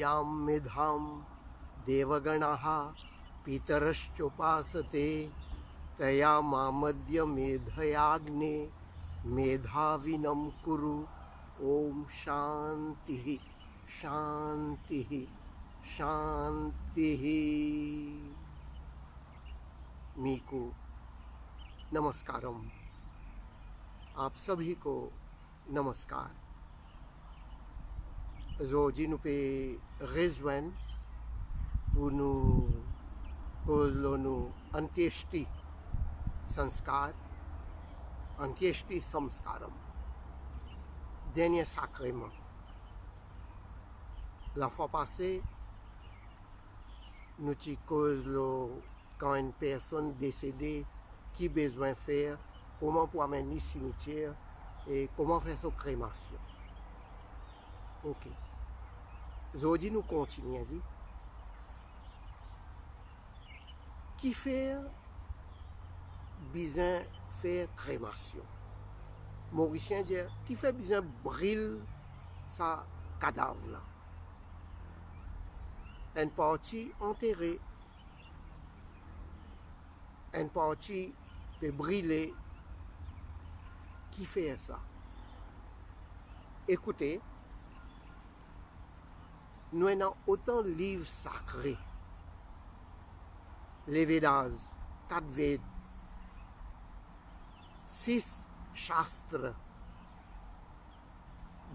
यां मेधां देवगणाः पितरश्चोपासते तया मामद्य मेधयाग्ने मेधाविनं कुरु ओम शांति शांति शांति। मीको नमस्कारम। आप सभी को नमस्कार। Aujourd'hui, nous pouvons rejoindre pour nous causer nos antieshti sanskar, antieshti samskaram, dernier sacrement. La fois passée, nous avons causé quand une personne décédée qui a besoin de faire, comment pour amener au cimetière et comment faire sa crémation. Ok. Aujourd'hui, nous continuons. Qui fait besoin faire crémation? Mauricien dit qui fait besoin brûler sa cadavre là. Une partie enterrée, une partie peut brûler. Qui fait ça? Écoutez. Nous avons autant de livres sacrés. Les Védas, 4 Védas, 6 Shastres,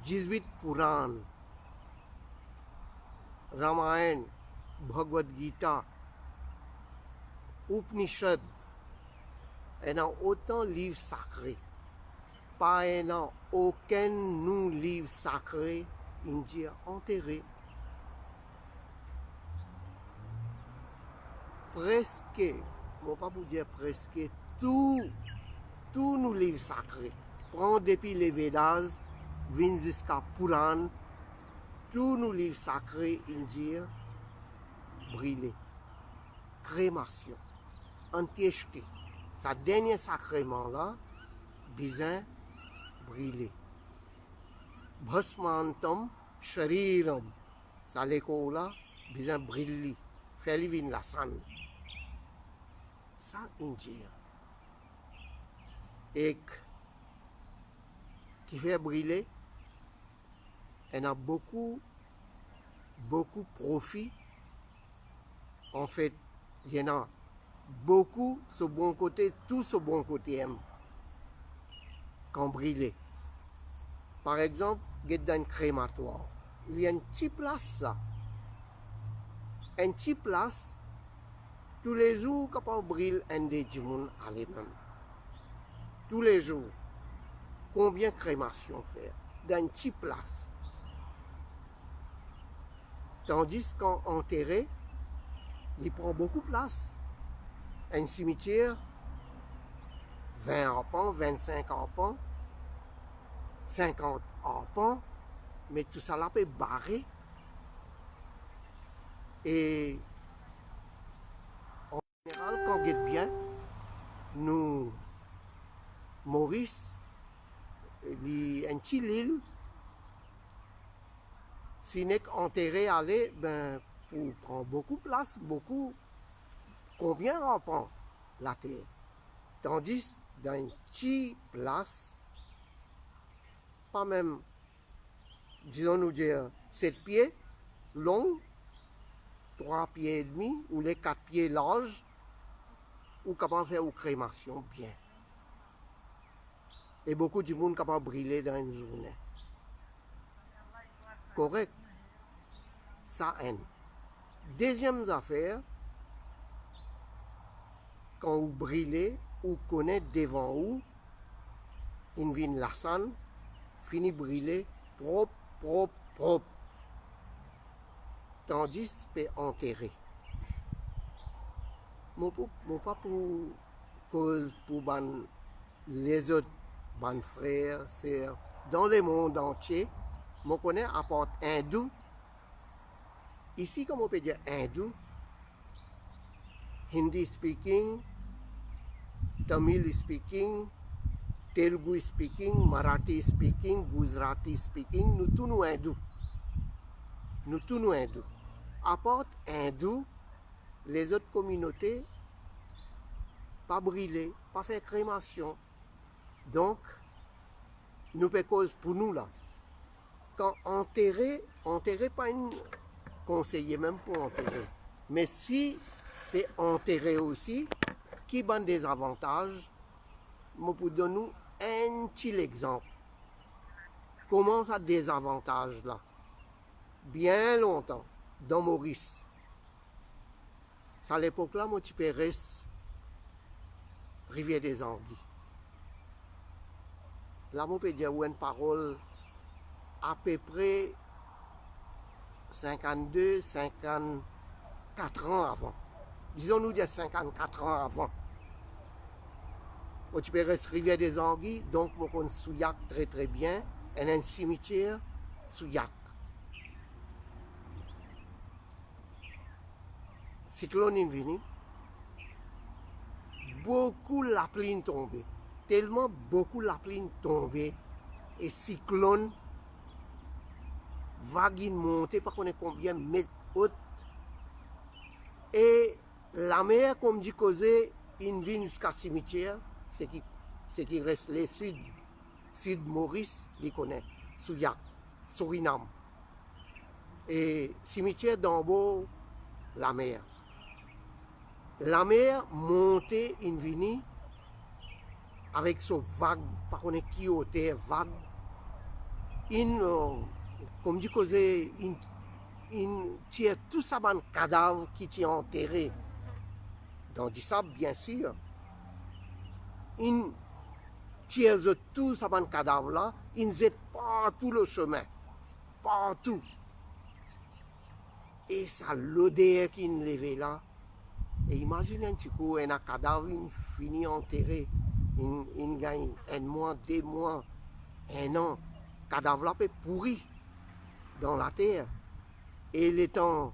18 Puranas, Ramayana, Bhagavad Gita, Upanishad. Nous avons autant de livres sacrés. Pas aucun livre sacré indien enterré. Presque, bon pas pour dire presque, tous nos livres sacrés, prends depuis les Védas, viennent jusqu'à Puran, tous nos livres sacrés indiens brûlés. Crémation, antieshti, sa dernier sacrement là, besoin brûlé. Bhasmantam shariram, sa l'écho là, besoin brûlé, faire vivre la sang. Ça, indien. Et qui fait brûler, il y a beaucoup de profit. En fait, il y en a beaucoup sur bon côté, tout sur bon côté aime. Quand brûler. Par exemple, il y a un crématoire. Il y a une petite place ça. Une petite place. Tous les jours, quand on brûle un des gens à l'éman. Tous les jours. Combien de crémations faire dans une petite place? Tandis qu'en enterré, il prend beaucoup de place. Un cimetière, 20 arpents, 25 arpents, 50 arpents, mais tout ça là peut barrer. Et en général, quand on guette bien, nous, Maurice, un petit île, si n'est qu'enterré aller, ben, pour prendre beaucoup de place, beaucoup, combien on prend la terre? Tandis dans une petite place, pas même, disons-nous dire, 7 pieds long, 3 pieds et demi, ou les 4 pieds larges, ou capable de faire une crémation bien. Et beaucoup de monde capable de brûler dans une journée. Correct. Ça haine. Deuxième affaire, quand vous brûlez, vous connaissez devant vous, une vine lassane, fini brûler, propre, propre, propre. Tandis que enterré. Mon pas pour cause pour les autres frères, sœurs, dans le monde entier, je connais à part hindou. Ici, comme on peut dire hindou, Hindi speaking, Tamil speaking, Telugu speaking, Marathi speaking, Gujarati speaking, nous tous nous hindous. nous tous nous hindous. À part hindous, les autres communautés, pas brûler, pas faire crémation. Donc, nous fait cause pour nous là. Quand enterrer pas une conseiller même pour enterrer. Mais si c'est enterré aussi, qui donne des avantages, je pour donner nous un petit exemple. Comment ça des avantages là? Bien longtemps, dans Maurice. À l'époque là, moi, tu peux rester Rivière des Anguilles. Là, on peut dire une parole à peu près 52, 54 ans avant. Disons-nous dire 54 ans avant. On peut rester Rivière des Anguilles, donc on connaît Souillac très très bien. Il y a un cimetière Souillac. Cyclone est venu. Beaucoup la pluie tombée. Tellement beaucoup la pluie tombée. Et cyclone, vague montée, pas qu'on combien de mètres haute. Et la mer, comme dit causé, une vient jusqu'à cimetière, c'est qui reste les sud Maurice, les connaît, Souillac, Suriname. Et cimetière d'en haut, la mer. La mer montait une vini avec son vague, par contre qui était vague. Comme dit causé, il tire tout ça ban cadavre qui tient enterré dans du sable bien sûr. Il tire tout ça ban cadavre là, il jette partout le chemin, partout. Et ça l'odeur qui levait là. Et imaginez un petit coup, un cadavre fini enterré, il gagne un mois, 2 mois, 1 an. Cadavre là peut pourri dans la terre. Et le temps,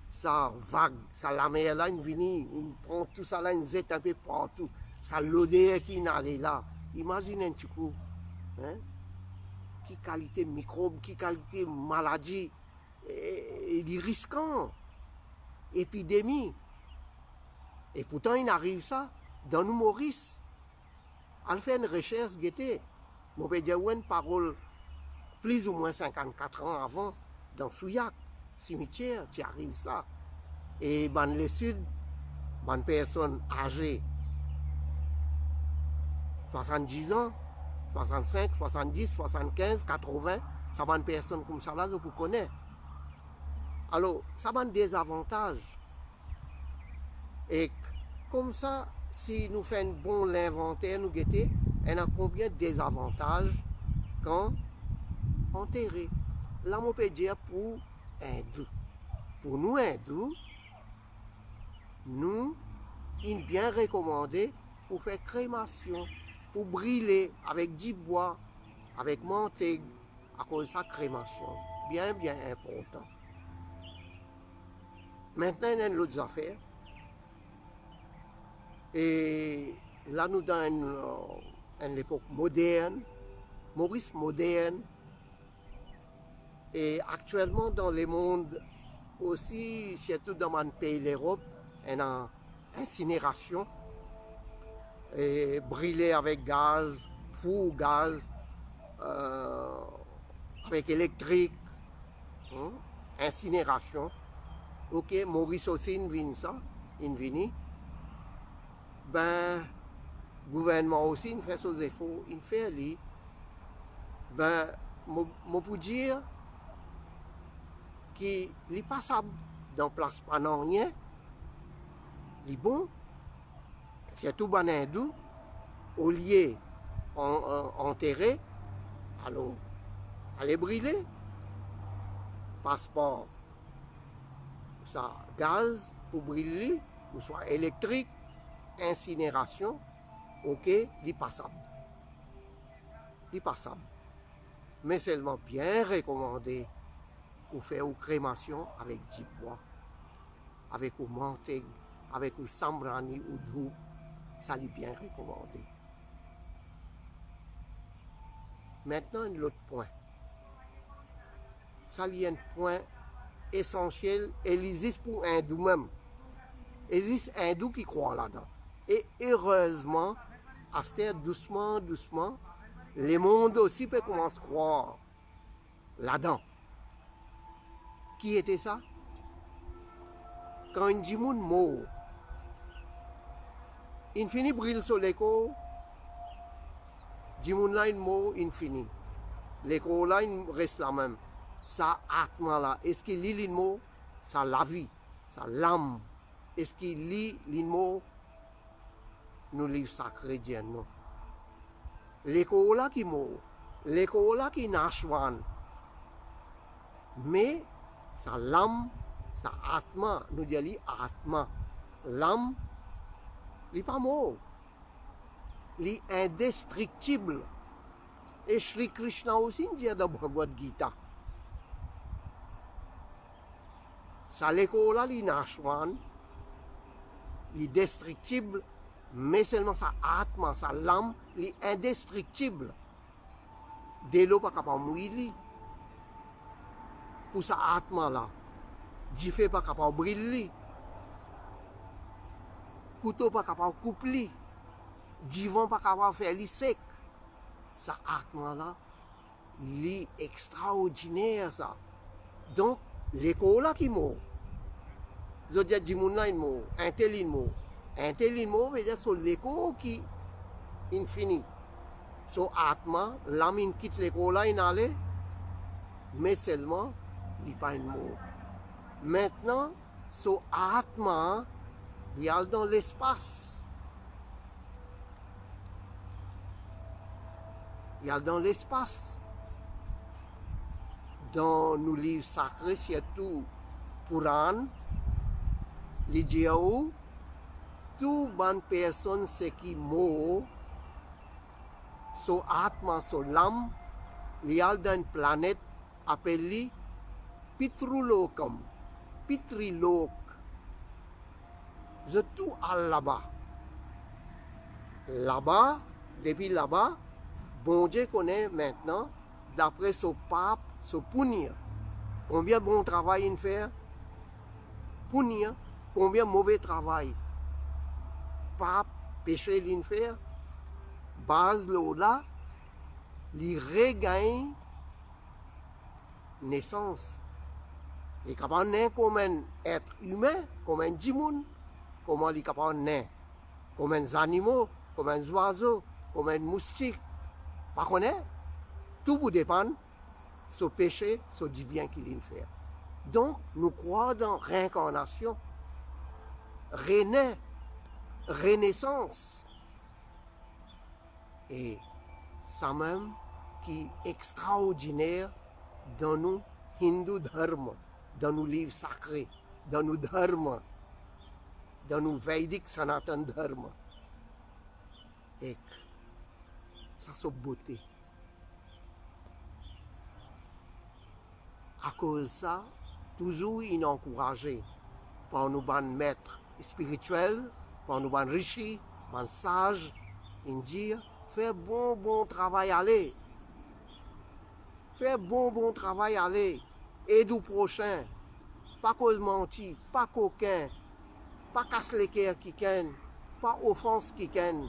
ça vague, ça la mer là, il vient, il prend tout ça là, il jette un peu partout. Ça l'odeur qui n'allait là. Imaginez un petit coup, hein? Qui qualité microbe, qui qualité maladie, et risquant, épidémie. Et pourtant, il arrive ça dans nous Maurice. Elle fait une recherche, guetter. On peut dire une parole plus ou moins 54 ans avant, dans Souillac, cimetière, tu arrives ça. Et dans le sud, bonne personne âgée, 70 ans, 65, 70, 75, 80, ça bonne personne comme ça là, vous connaissez. Alors, ça a des avantages. Et comme ça, si nous faisons bon l'inventaire, nous guetter, il y a combien de désavantages quand enterré. Là, on peut dire pour hindous. Pour nous, hindous, nous, il est bien recommandé pour faire crémation, pour brûler avec du bois, avec mantegue, à cause de sa crémation. Bien, bien important. Maintenant, il y a une autre affaire. Et là, nous dans une époque moderne, Maurice moderne, et actuellement dans le monde aussi, surtout dans mon pays, l'Europe, il y a incinération, et brûler avec gaz, four gaz, avec électrique, incinération. Ok, Maurice aussi, il vient ça, il vient. Ben, le gouvernement aussi, il fait ses efforts, il fait lui. Ben, je peux dire qu'il est passable dans place pendant rien. Il est bon. Surtout dans hindou, au lieu enterré, alors, allez brûler. Passeport, ça, gaz pour brûler, ou soit électrique, incinération, ok, il est passable. Il est passable. Mais seulement bien recommandé pour faire une crémation avec du bois, avec une mantegue, avec une sambrani ou d'eau, ça est bien recommandé. Maintenant, l'autre point. Ça y est un point essentielle, elle existe pour hindou même. Il existe hindou qui croient là-dedans. Et heureusement, à cette heure, doucement, doucement, le monde aussi peut commencer à croire là-dedans. Qui était ça? Quand un djimoun mort, infini brille sur l'écho, djimoun là, il mort, infini. L'écho là, il reste la même. Ça, atma là, est-ce qu'il lit l'immo? Ça, la vie, ça, l'âme. Est-ce qu'il lit l'immo? Nous, livre sacré, Dieu, non. L'écho là qui mort, l'écho là qui nashwan. Mais, ça, l'âme, ça, atma, nous disons atma. L'âme, il n'est pas mort. Il est indestructible. Et Sri Krishna aussi dit dans Bhagavad Gita. Ça l'écho là, il est nashwan, il est destructible, mais seulement sa atma, sa l'âme, il est indestructible. Dès l'eau pas capable de mourir. Pour sa atma là, Dieu pas capable de briller. Couteau pas capable de couper. Divan pas capable de faire li sec. Sa atma là, il est extraordinaire ça. Donc, l'écho là qui mort. Je dis que là il mort, un tel il mort. Un tel il mort, veut dire sur l'écho qui infini. Sur atma, l'âme il quitte l'écho là, il allait, mais seulement, il n'est pas mort. Maintenant, sur atma, il y a dans l'espace. Il y a dans l'espace. Dans nos livres sacrés, surtout Puran, les Diaou, toute bonne personne, c'est qui mort, son atma, son l'âme, il y a dans une planète appelée Pitrulokam, Pitrilok. C'est tout là-bas. Là-bas, depuis là-bas, bon Dieu connaît maintenant, d'après son pape, son punir. Combien bon travail il fait? Punir. Combien mauvais travail? Pape, péché il fait? Base là, il regagne naissance. Il est capable de naître comme un être humain, comme un djimoun. Comment il est capable de naître? Comme un animal, comme un oiseau, comme un moustique. Pas connaître? Tout vous dépend ce péché, ce du bien qu'il fait. Donc, nous croyons dans réincarnation, renaissance. Et ça même qui est extraordinaire dans nos hindou dharma, dans nos livres sacrés, dans nos dharma, dans nos Vedic Sanatan dharma. Et ça, c'est beauté. À cause de ça, toujours il est encouragé par nos bons maîtres spirituels, par nos bons riches, bons sages, ils disent, fais bon travail aller. Fais bon travail aller. Aide au prochain. Pas cause mentir, pas coquin, pas casse les cœurs qui ken, pas offense qui ken.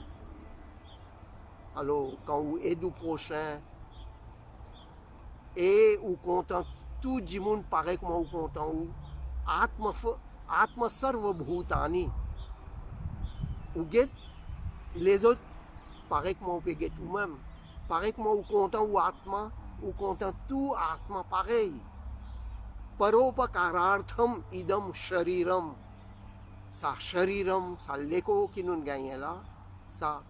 Alors, quand vous aidez au prochain, et vous content tout le monde pareil comme vous content ou atma sarva bhutani. Ou get les autres pareil comme vous pouvez get vous-même. Pareil comme vous content ou atma, vous content tout atma pareil. Paropakarartham idam shariram. Ça shariram, ça l'écho qui nous gagne là, ça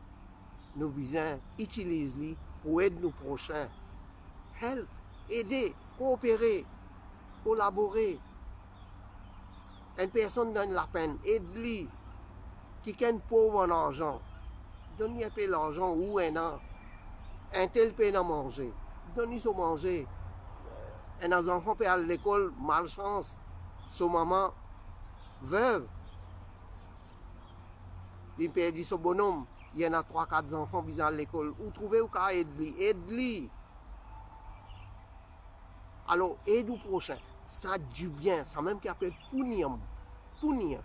nous besoin utiliser pour aider nos prochains. Help, aider, coopérer, collaborer. Une personne donne la peine, aide-lui. Qui est pauvre en argent, donne-lui un peu l'argent ou un an. Un tel peine à manger, donne-lui son manger. Un enfant peut aller à l'école, malchance, son maman, veuve. Il peut dire son bonhomme, il y en a 3-4 enfants qui sont à l'école. Où trouvez vous qu'à aider-lui? Aide-lui. Alors, aide au prochain. ça du bien, ça même qui appelle punyam, punya,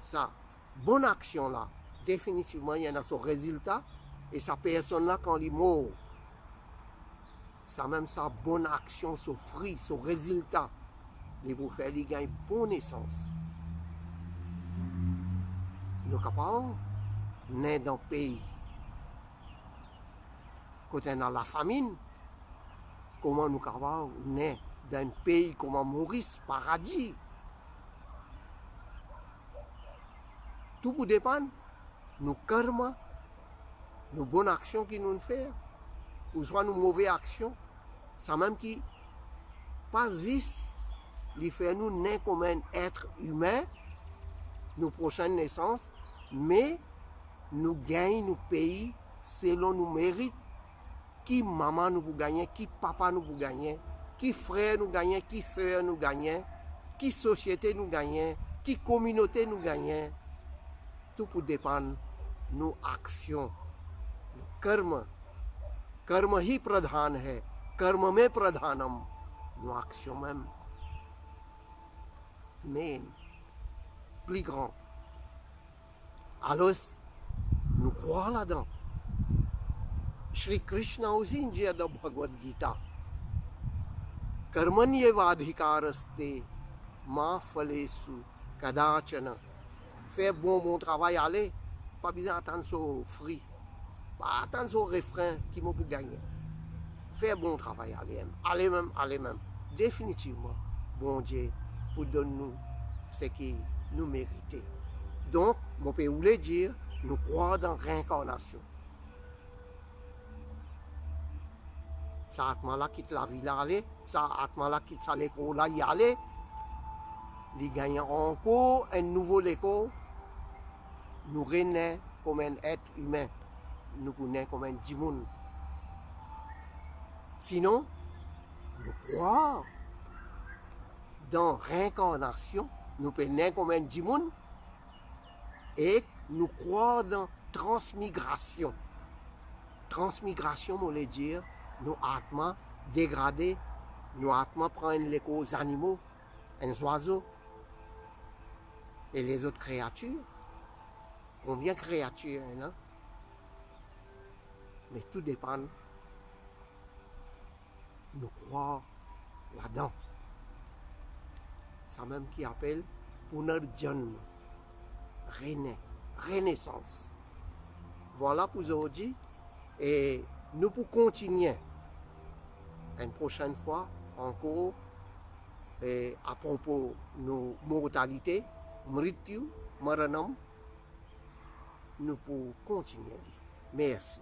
ça, bonne action là, définitivement, il y en a son résultat, et sa personne là, quand il mort, ça même sa bonne action, son fruit, son résultat, il vous faire il gagne bonne essence. Nous sommes capables, nés dans le pays, quand on a la famine, comment nous sommes capables, nés dans un pays comme Maurice, paradis. Tout pour dépendre, nos karma, nos bonnes actions qui nous font, ou soit nos mauvaises actions, ça même qui pas juste, il fait nous naître comme un être humain, nos prochaines naissances, mais nous gagnons nos pays selon nos mérites, qui maman nous pour gagner, qui papa nous pour gagner, qui frère nous gagner, qui soeur nous gagner, qui société nous gagner, qui communauté nous gagner. Tout pour dépendre de nos actions, nos karma. कर्म ही प्रधान है, कर्म में प्रधानम, nos actions même, mais plus grand. Alors, nous croyons là-dedans. Shri Krishna aussi dit dans Bhagavad Gita, कर्मण्येवाधिकारस्ते ma phalesu kadachana. Faire bon travail, allez, pas besoin d'attendre son fruit. Pas attendre son refrain qui m'a pour gagner. Faire bon travail, allez même. Définitivement, bon Dieu, pour donner nous ce que nous méritons. Donc, mon père voulait dire, nous croyons dans la réincarnation. Ça atma-là quitte la ville là aller, ça atma-là quitte sa l'école là y aller. Il gagne encore un nouveau école. Nous renaissons comme un être humain. Nous connaissons comme un djimoun. Sinon, nous croyons dans la réincarnation, nous naître comme un djimoun et nous croyons dans la transmigration. Transmigration, on veut dire, nos atmas dégradés, nos atmas prennent les animaux, les oiseaux et les autres créatures. Combien de créatures, hein? Mais tout dépend. Nous croyons là-dedans. C'est même qui appelle Punarjanma, renaissance. Voilà pour aujourd'hui. Et nous pour continuer une prochaine fois encore et à propos de nos mortalités, mrityu, maranam, nous pour continuer. Merci.